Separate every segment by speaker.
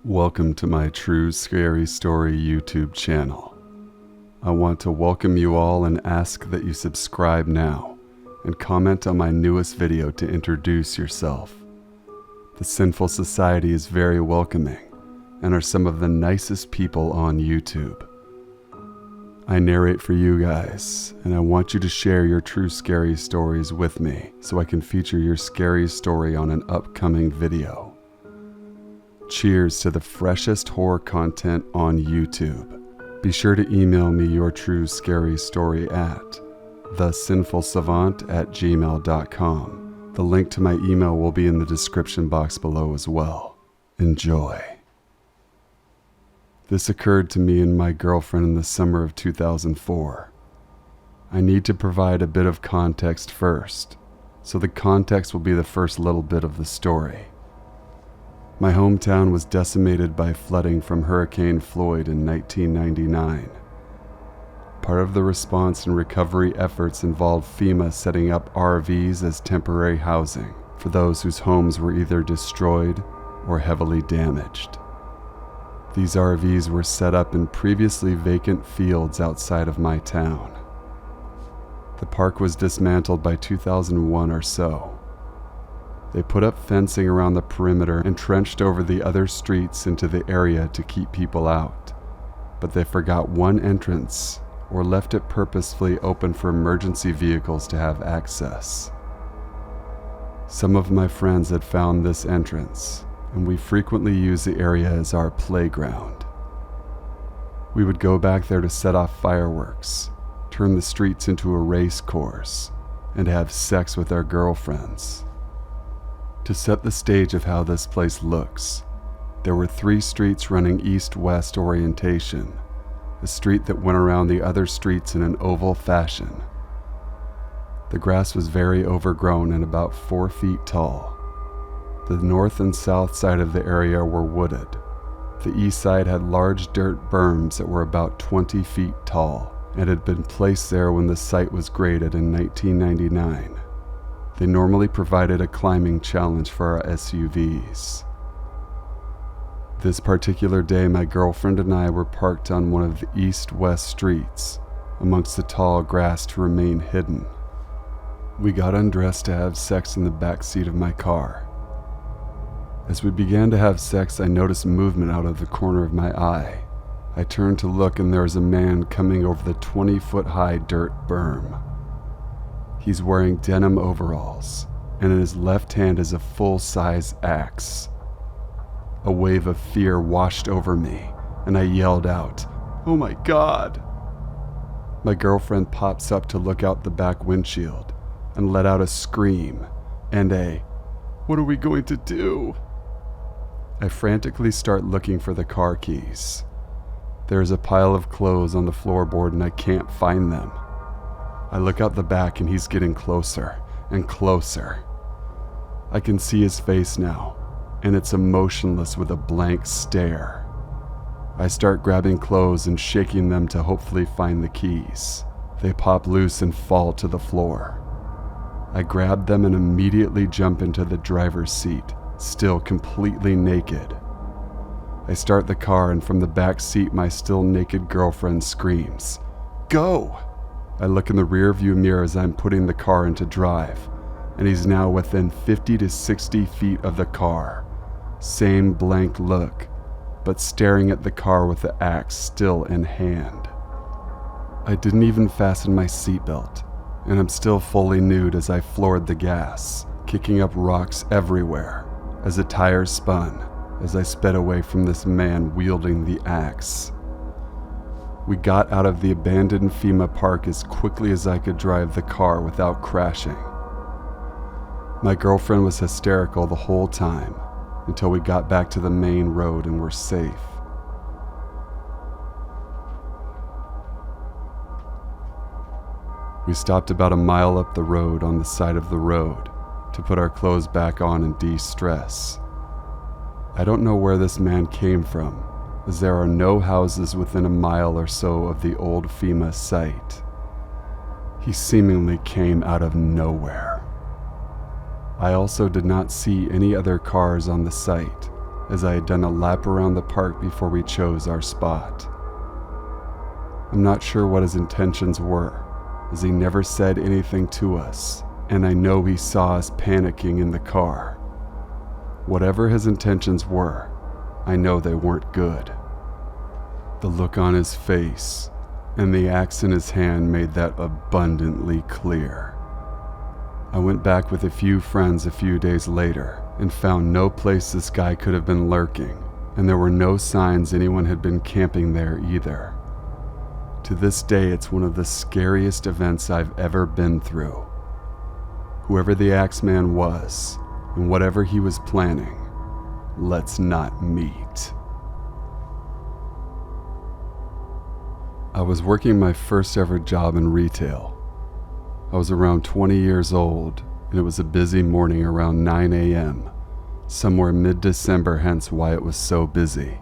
Speaker 1: Welcome to my True Scary Story YouTube channel. I want to welcome you all and ask that you subscribe now and comment on my newest video to introduce yourself. The Sinful Society is very welcoming and are some of the nicest people on YouTube. I narrate for you guys, and I want you to share your true scary stories with me so I can feature your scary story on an upcoming video. Cheers to the freshest horror content on YouTube. Be sure to email me your true scary story at thesinfulsavant@gmail.com. The link to my email will be in the description box below as well. Enjoy. This occurred to me and my girlfriend in the summer of 2004. I need to provide a bit of context first, so the context will be the first little bit of the story. My hometown was decimated by flooding from Hurricane Floyd in 1999. Part of the response and recovery efforts involved FEMA setting up RVs as temporary housing for those whose homes were either destroyed or heavily damaged. These RVs were set up in previously vacant fields outside of my town. The park was dismantled by 2001 or so. They put up fencing around the perimeter and trenched over the other streets into the area to keep people out, but they forgot one entrance or left it purposefully open for emergency vehicles to have access. Some of my friends had found this entrance, and we frequently used the area as our playground. We would go back there to set off fireworks, turn the streets into a race course, and have sex with our girlfriends. To set the stage of how this place looks, there were 3 streets running east-west orientation, a street that went around the other streets in an oval fashion. The grass was very overgrown and about 4 feet tall. The north and south side of the area were wooded. The east side had large dirt berms that were about 20 feet tall and had been placed there when the site was graded in 1999. They normally provided a climbing challenge for our SUVs. This particular day, my girlfriend and I were parked on one of the east-west streets, amongst the tall grass to remain hidden. We got undressed to have sex in the back seat of my car. As we began to have sex, I noticed movement out of the corner of my eye. I turned to look, and there was a man coming over the 20-foot-high dirt berm. He's wearing denim overalls, and in his left hand is a full-size axe. A wave of fear washed over me, and I yelled out, "Oh my God!" My girlfriend pops up to look out the back windshield and let out a scream and a, "What are we going to do?" I frantically start looking for the car keys. There's a pile of clothes on the floorboard and I can't find them. I look out the back and he's getting closer and closer. I can see his face now, and it's emotionless with a blank stare. I start grabbing clothes and shaking them to hopefully find the keys. They pop loose and fall to the floor. I grab them and immediately jump into the driver's seat, still completely naked. I start the car, and from the back seat my still naked girlfriend screams, "Go!" I look in the rearview mirror as I'm putting the car into drive, and he's now within 50 to 60 feet of the car. Same blank look, but staring at the car with the axe still in hand. I didn't even fasten my seatbelt, and I'm still fully nude as I floored the gas, kicking up rocks everywhere as the tires spun as I sped away from this man wielding the axe. We got out of the abandoned FEMA park as quickly as I could drive the car without crashing. My girlfriend was hysterical the whole time until we got back to the main road and were safe. We stopped about a mile up the road on the side of the road to put our clothes back on and de-stress. I don't know where this man came from, as there are no houses within a mile or so of the old FEMA site. He seemingly came out of nowhere. I also did not see any other cars on the site, as I had done a lap around the park before we chose our spot. I'm not sure what his intentions were, as he never said anything to us, and I know he saw us panicking in the car. Whatever his intentions were, I know they weren't good. The look on his face and the axe in his hand made that abundantly clear. I went back with a few friends a few days later and found no place this guy could have been lurking, and there were no signs anyone had been camping there either. To this day, it's one of the scariest events I've ever been through. Whoever the Axeman was, and whatever he was planning, let's not meet. I was working my first ever job in retail. I was around 20 years old, and it was a busy morning around 9 a.m., somewhere mid-December, hence why it was so busy.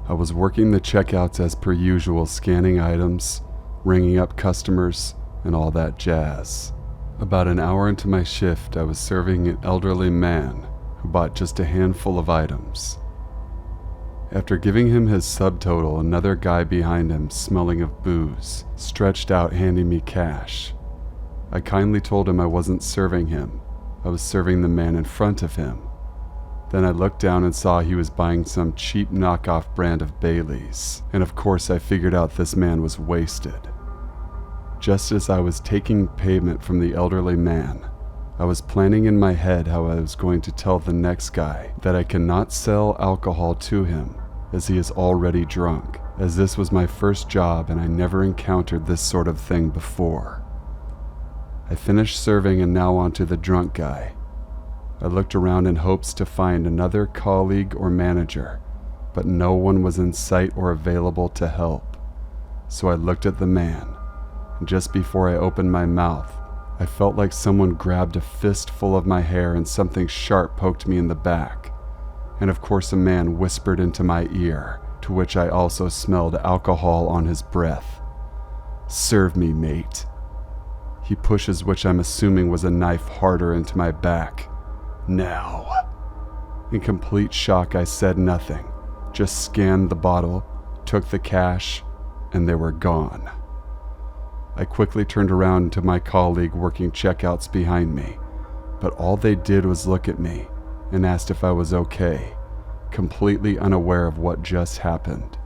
Speaker 1: I was working the checkouts as per usual, scanning items, ringing up customers, and all that jazz. About an hour into my shift, I was serving an elderly man who bought just a handful of items. After giving him his subtotal, another guy behind him, smelling of booze, stretched out handing me cash. I kindly told him I wasn't serving him. I was serving the man in front of him. Then I looked down and saw he was buying some cheap knockoff brand of Bailey's, and of course I figured out this man was wasted. Just as I was taking payment from the elderly man, I was planning in my head how I was going to tell the next guy that I cannot sell alcohol to him as he is already drunk, as this was my first job and I never encountered this sort of thing before. I finished serving and now on to the drunk guy. I looked around in hopes to find another colleague or manager, but no one was in sight or available to help. So I looked at the man, and just before I opened my mouth, I felt like someone grabbed a fistful of my hair and something sharp poked me in the back. And of course a man whispered into my ear, to which I also smelled alcohol on his breath. "Serve me, mate." He pushes, which I'm assuming was a knife, harder into my back. "Now." In complete shock, I said nothing, just scanned the bottle, took the cash, and they were gone. I quickly turned around to my colleague working checkouts behind me, but all they did was look at me and asked if I was okay, completely unaware of what just happened.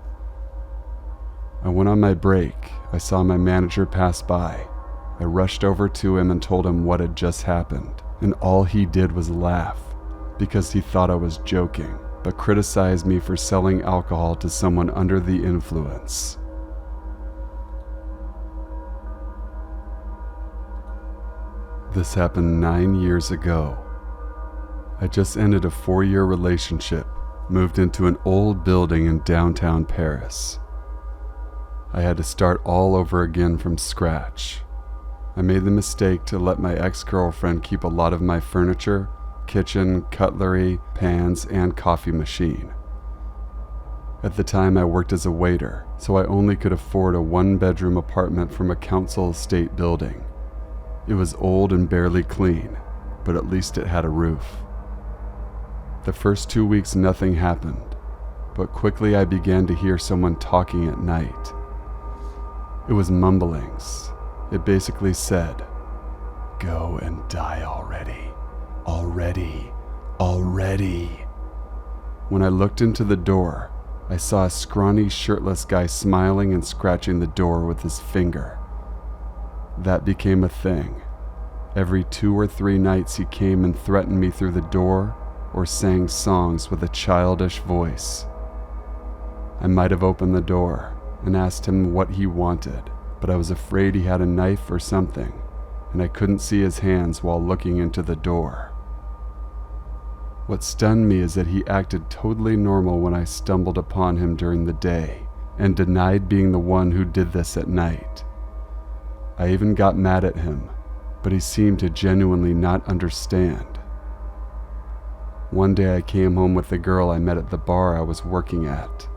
Speaker 1: I went on my break. I saw my manager pass by. I rushed over to him and told him what had just happened, and all he did was laugh, because he thought I was joking, but criticized me for selling alcohol to someone under the influence. This happened 9 years ago. I just ended a 4-year relationship, moved into an old building in downtown Paris. I had to start all over again from scratch. I made the mistake to let my ex-girlfriend keep a lot of my furniture, kitchen, cutlery, pans, and coffee machine. At the time I worked as a waiter, so I only could afford a 1-bedroom apartment from a council estate building. It was old and barely clean, but at least it had a roof. The first 2 weeks nothing happened, but quickly I began to hear someone talking at night. It was mumblings. It basically said, "Go and die already. Already. Already." When I looked into the door, I saw a scrawny, shirtless guy smiling and scratching the door with his finger. That became a thing. Every 2 or 3 nights he came and threatened me through the door or sang songs with a childish voice. I might have opened the door and asked him what he wanted, but I was afraid he had a knife or something, and I couldn't see his hands while looking into the door. What stunned me is that he acted totally normal when I stumbled upon him during the day, and denied being the one who did this at night. I even got mad at him, but he seemed to genuinely not understand. One day I came home with the girl I met at the bar I was working at.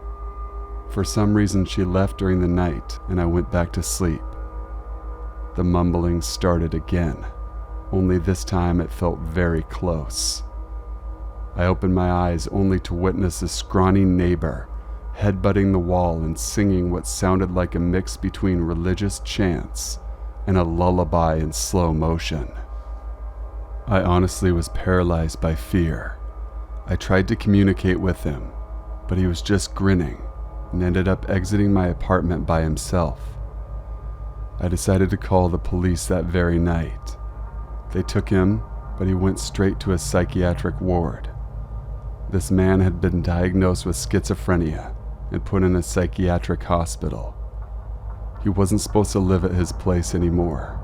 Speaker 1: For some reason she left during the night, and I went back to sleep. The mumbling started again, only this time it felt very close. I opened my eyes only to witness a scrawny neighbor headbutting the wall and singing what sounded like a mix between religious chants and a lullaby in slow motion. I honestly was paralyzed by fear. I tried to communicate with him, but he was just grinning and ended up exiting my apartment by himself. I decided to call the police that very night. They took him, but he went straight to a psychiatric ward. This man had been diagnosed with schizophrenia and put in a psychiatric hospital. He wasn't supposed to live at his place anymore.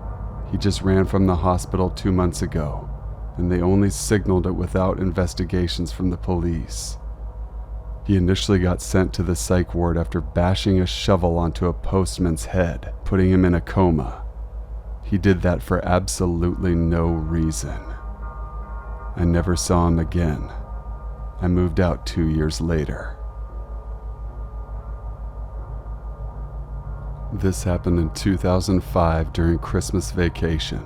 Speaker 1: He just ran from the hospital 2 months ago, and they only signaled it without investigations from the police. He initially got sent to the psych ward after bashing a shovel onto a postman's head, putting him in a coma. He did that for absolutely no reason. I never saw him again. I moved out 2 years later. This happened in 2005 during Christmas vacation.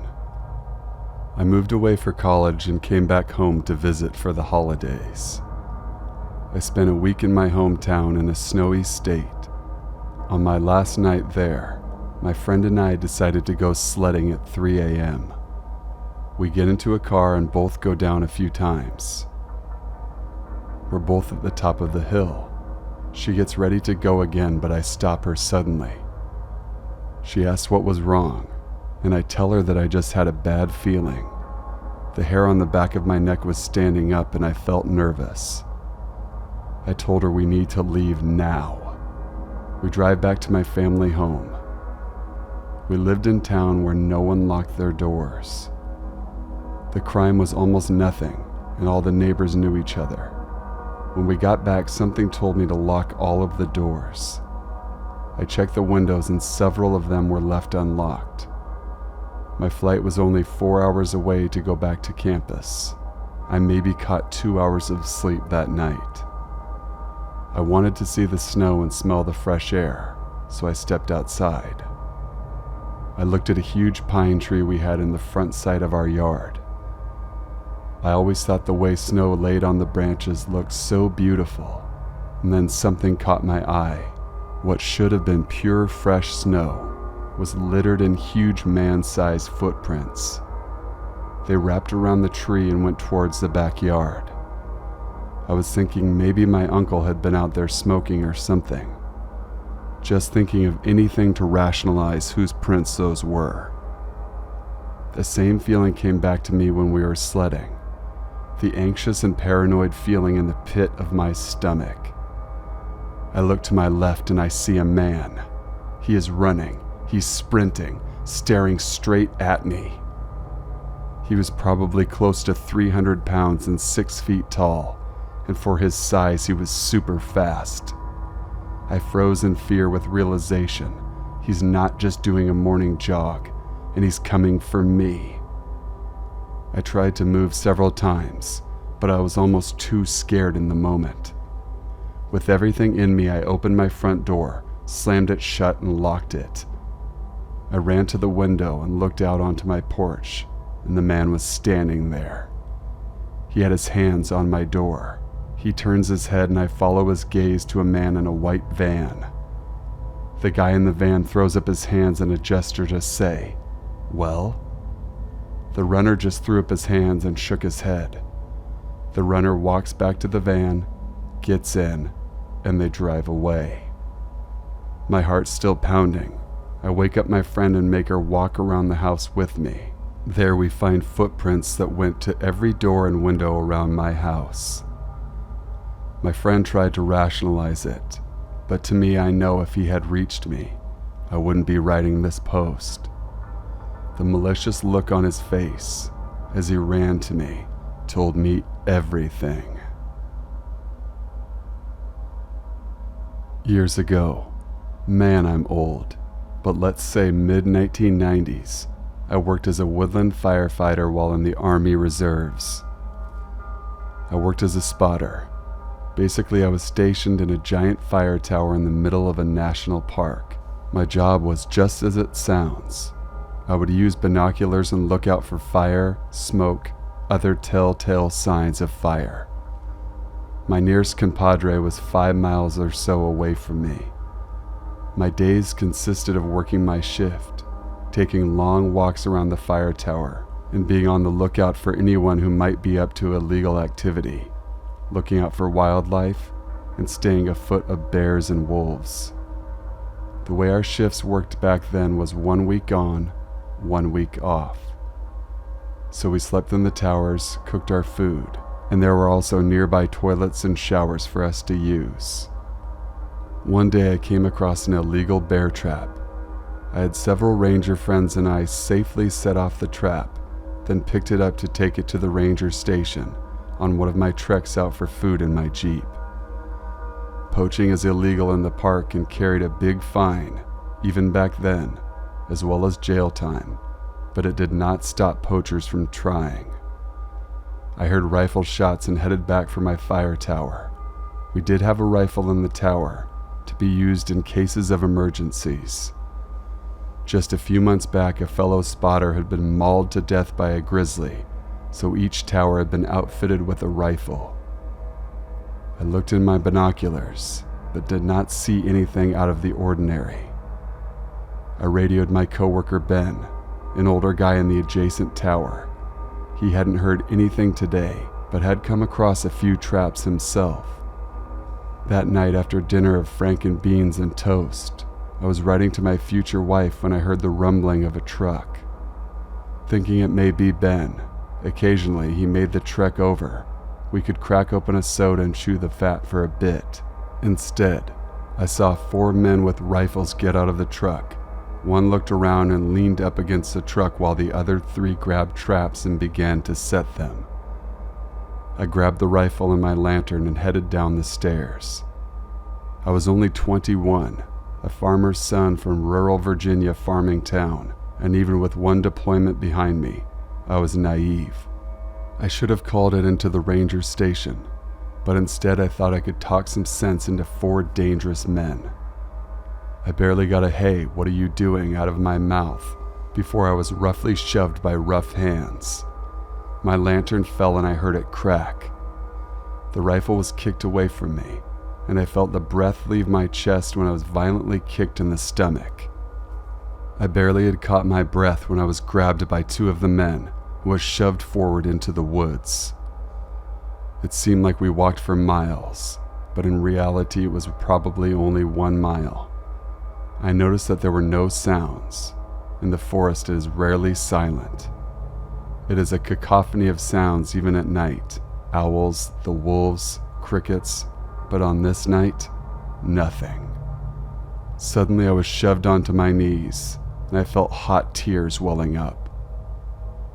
Speaker 1: I moved away for college and came back home to visit for the holidays. I spent a week in my hometown in a snowy state. On my last night there, my friend and I decided to go sledding at 3 a.m. We get into a car and both go down a few times. We're both at the top of the hill. She gets ready to go again, but I stop her suddenly. She asks what was wrong, and I tell her that I just had a bad feeling. The hair on the back of my neck was standing up and I felt nervous. I told her we need to leave now. We drive back to my family home. We lived in town where no one locked their doors. The crime was almost nothing, and all the neighbors knew each other. When we got back, something told me to lock all of the doors. I checked the windows and several of them were left unlocked. My flight was only 4 hours away to go back to campus. I maybe caught 2 hours of sleep that night. I wanted to see the snow and smell the fresh air, so I stepped outside. I looked at a huge pine tree we had in the front side of our yard. I always thought the way snow laid on the branches looked so beautiful, and then something caught my eye. What should have been pure fresh snow was littered in huge man-sized footprints. They wrapped around the tree and went towards the backyard. I was thinking maybe my uncle had been out there smoking or something. Just thinking of anything to rationalize whose prints those were. The same feeling came back to me when we were sledding. The anxious and paranoid feeling in the pit of my stomach. I look to my left and I see a man. He is running, he's sprinting, staring straight at me. He was probably close to 300 pounds and 6 feet tall, and for his size he was super fast. I froze in fear with realization he's not just doing a morning jog, and he's coming for me. I tried to move several times, but I was almost too scared in the moment. With everything in me, I opened my front door, slammed it shut, and locked it. I ran to the window and looked out onto my porch, and the man was standing there. He had his hands on my door. He turns his head and I follow his gaze to a man in a white van. The guy in the van throws up his hands in a gesture to say, "Well?" The runner just threw up his hands and shook his head. The runner walks back to the van, gets in, and they drive away. My heart's still pounding. I wake up my friend and make her walk around the house with me. There we find footprints that went to every door and window around my house. My friend tried to rationalize it, but to me I know if he had reached me, I wouldn't be writing this post. The malicious look on his face as he ran to me told me everything. Years ago, man I'm old, but let's say mid-1990s, I worked as a woodland firefighter while in the Army Reserves. I worked as a spotter. Basically, I was stationed in a giant fire tower in the middle of a national park. My job was just as it sounds. I would use binoculars and look out for fire, smoke, other telltale signs of fire. My nearest compadre was 5 miles or so away from me. My days consisted of working my shift, taking long walks around the fire tower, and being on the lookout for anyone who might be up to illegal activity, looking out for wildlife, and staying afoot of bears and wolves. The way our shifts worked back then was 1 week on, 1 week off. So we slept in the towers, cooked our food, and there were also nearby toilets and showers for us to use. One day I came across an illegal bear trap. I had several ranger friends and I safely set off the trap, then picked it up to take it to the ranger station on one of my treks out for food in my Jeep. Poaching is illegal in the park and carried a big fine, even back then, as well as jail time, but it did not stop poachers from trying. I heard rifle shots and headed back for my fire tower. We did have a rifle in the tower to be used in cases of emergencies. Just a few months back, a fellow spotter had been mauled to death by a grizzly, so each tower had been outfitted with a rifle. I looked in my binoculars, but did not see anything out of the ordinary. I radioed my coworker Ben, an older guy in the adjacent tower. He hadn't heard anything today, but had come across a few traps himself. That night, after dinner of franken beans and toast, I was writing to my future wife when I heard the rumbling of a truck. Thinking it may be Ben, occasionally he made the trek over. We could crack open a soda and chew the fat for a bit. Instead, I saw 4 men with rifles get out of the truck. One looked around and leaned up against the truck while the other 3 grabbed traps and began to set them. I grabbed the rifle and my lantern and headed down the stairs. I was only 21, a farmer's son from rural Virginia farming town, and even with 1 deployment behind me, I was naive. I should have called it into the ranger station, but instead I thought I could talk some sense into 4 dangerous men. I barely got a "hey, what are you doing" out of my mouth before I was roughly shoved by rough hands. My lantern fell and I heard it crack. The rifle was kicked away from me, and I felt the breath leave my chest when I was violently kicked in the stomach. I barely had caught my breath when I was grabbed by 2 of the men and was shoved forward into the woods. It seemed like we walked for miles, but in reality it was probably only 1 mile. I noticed that there were no sounds, and the forest is rarely silent. It is a cacophony of sounds even at night, owls, the wolves, crickets, but on this night, nothing. Suddenly I was shoved onto my knees, and I felt hot tears welling up.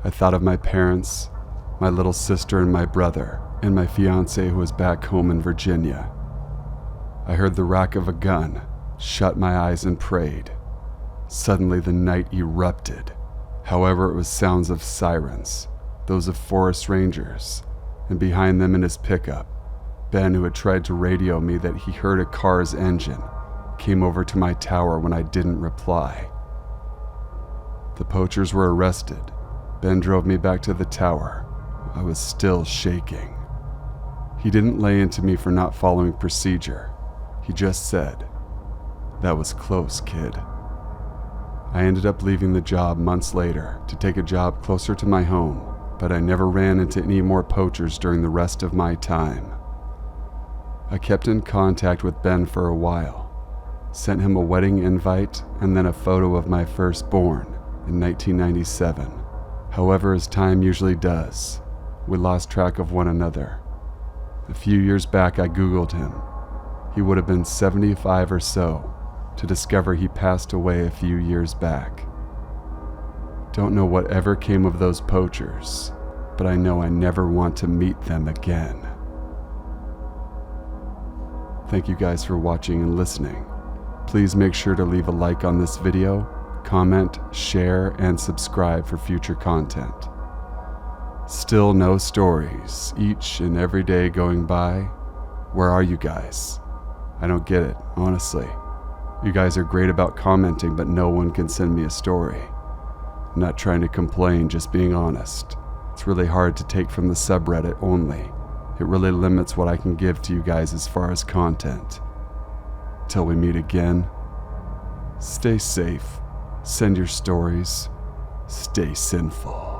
Speaker 1: I thought of my parents, my little sister and my brother, and my fiancée who was back home in Virginia. I heard the rack of a gun, shut my eyes and prayed. Suddenly the night erupted. However, it was sounds of sirens, those of forest rangers, and behind them in his pickup, Ben, who had tried to radio me that he heard a car's engine, came over to my tower when I didn't reply. The poachers were arrested. Ben drove me back to the tower. I was still shaking. He didn't lay into me for not following procedure. He just said, "That was close, kid." I ended up leaving the job months later to take a job closer to my home, but I never ran into any more poachers during the rest of my time. I kept in contact with Ben for a while, sent him a wedding invite and then a photo of my firstborn in 1997. However, as time usually does, we lost track of one another. A few years back I Googled him. He would have been 75 or so, to discover he passed away a few years back. Don't know whatever came of those poachers, but I know I never want to meet them again. Thank you guys for watching and listening. Please make sure to leave a like on this video, comment, share, and subscribe for future content. Still no stories, each and every day going by. Where are you guys? I don't get it, honestly. You guys are great about commenting, but no one can send me a story. I'm not trying to complain, just being honest. It's really hard to take from the subreddit only, It really limits what I can give to you guys as far as content. Till we meet again, stay safe, send your stories, stay sinful.